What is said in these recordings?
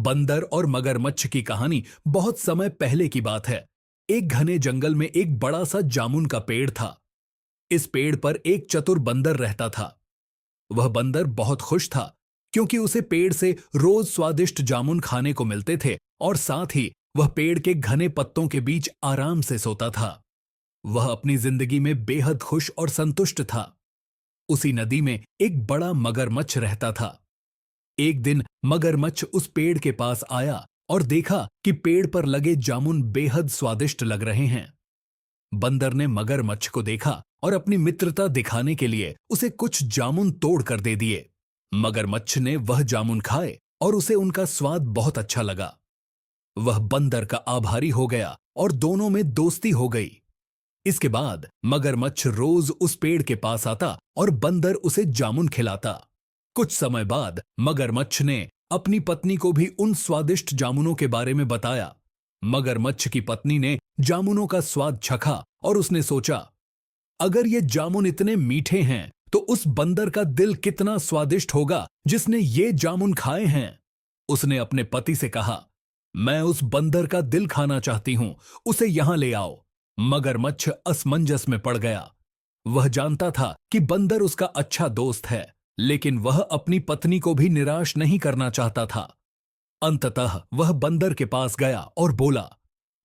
बंदर और मगरमच्छ की कहानी बहुत समय पहले की बात है। एक घने जंगल में एक बड़ा सा जामुन का पेड़ था। इस पेड़ पर एक चतुर बंदर रहता था। वह बंदर बहुत खुश था क्योंकि उसे पेड़ से रोज स्वादिष्ट जामुन खाने को मिलते थे और साथ ही वह पेड़ के घने पत्तों के बीच आराम से सोता था। वह अपनी जिंदगी में बेहद खुश और संतुष्ट था। उसी नदी में एक बड़ा मगरमच्छ रहता था। एक दिन मगरमच्छ उस पेड़ के पास आया और देखा कि पेड़ पर लगे जामुन बेहद स्वादिष्ट लग रहे हैं। बंदर ने मगरमच्छ को देखा और अपनी मित्रता दिखाने के लिए उसे कुछ जामुन तोड़ कर दे दिए। मगरमच्छ ने वह जामुन खाए और उसे उनका स्वाद बहुत अच्छा लगा। वह बंदर का आभारी हो गया और दोनों में दोस्ती हो गई। इसके बाद मगरमच्छ रोज उस पेड़ के पास आता और बंदर उसे जामुन खिलाता। कुछ समय बाद मगरमच्छ ने अपनी पत्नी को भी उन स्वादिष्ट जामुनों के बारे में बताया। मगरमच्छ की पत्नी ने जामुनों का स्वाद चखा और उसने सोचा, अगर ये जामुन इतने मीठे हैं तो उस बंदर का दिल कितना स्वादिष्ट होगा जिसने ये जामुन खाए हैं। उसने अपने पति से कहा, मैं उस बंदर का दिल खाना चाहती हूं, उसे यहां ले आओ। मगरमच्छ असमंजस में पड़ गया। वह जानता था कि बंदर उसका अच्छा दोस्त है, लेकिन वह अपनी पत्नी को भी निराश नहीं करना चाहता था। अंततः वह बंदर के पास गया और बोला,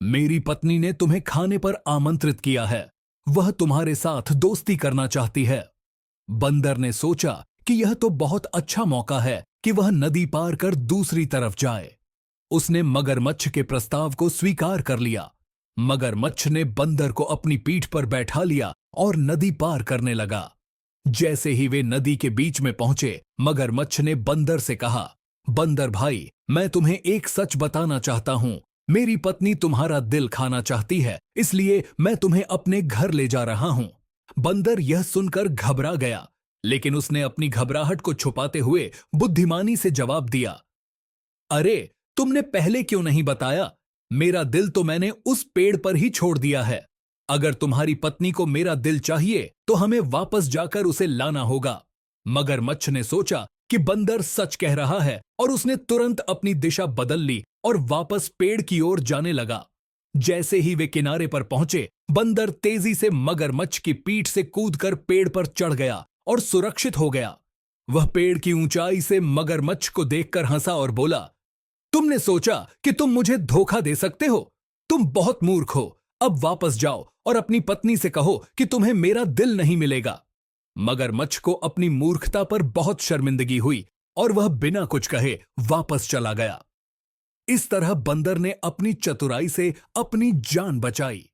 मेरी पत्नी ने तुम्हें खाने पर आमंत्रित किया है। वह तुम्हारे साथ दोस्ती करना चाहती है। बंदर ने सोचा कि यह तो बहुत अच्छा मौका है कि वह नदी पार कर दूसरी तरफ जाए। उसने मगरमच्छ के प्रस्ताव को स्वीकार कर लिया। मगरमच्छ ने बंदर को अपनी पीठ पर बैठा लिया और नदी पार करने लगा। जैसे ही वे नदी के बीच में पहुंचे, मगरमच्छ ने बंदर से कहा, बंदर भाई, मैं तुम्हें एक सच बताना चाहता हूं। मेरी पत्नी तुम्हारा दिल खाना चाहती है, इसलिए मैं तुम्हें अपने घर ले जा रहा हूं। बंदर यह सुनकर घबरा गया, लेकिन उसने अपनी घबराहट को छुपाते हुए बुद्धिमानी से जवाब दिया, अरे, तुमने पहले क्यों नहीं बताया? मेरा दिल तो मैंने उस पेड़ पर ही छोड़ दिया है। अगर तुम्हारी पत्नी को मेरा दिल चाहिए तो हमें वापस जाकर उसे लाना होगा। मगरमच्छ ने सोचा कि बंदर सच कह रहा है और उसने तुरंत अपनी दिशा बदल ली और वापस पेड़ की ओर जाने लगा। जैसे ही वे किनारे पर पहुंचे, बंदर तेजी से मगरमच्छ की पीठ से कूदकर पेड़ पर चढ़ गया और सुरक्षित हो गया। वह पेड़ की ऊंचाई से मगरमच्छ को देखकर हंसा और बोला, तुमने सोचा कि तुम मुझे धोखा दे सकते हो? तुम बहुत मूर्ख हो। अब वापस जाओ और अपनी पत्नी से कहो कि तुम्हें मेरा दिल नहीं मिलेगा। मगरमच्छ को अपनी मूर्खता पर बहुत शर्मिंदगी हुई और वह बिना कुछ कहे वापस चला गया। इस तरह बंदर ने अपनी चतुराई से अपनी जान बचाई।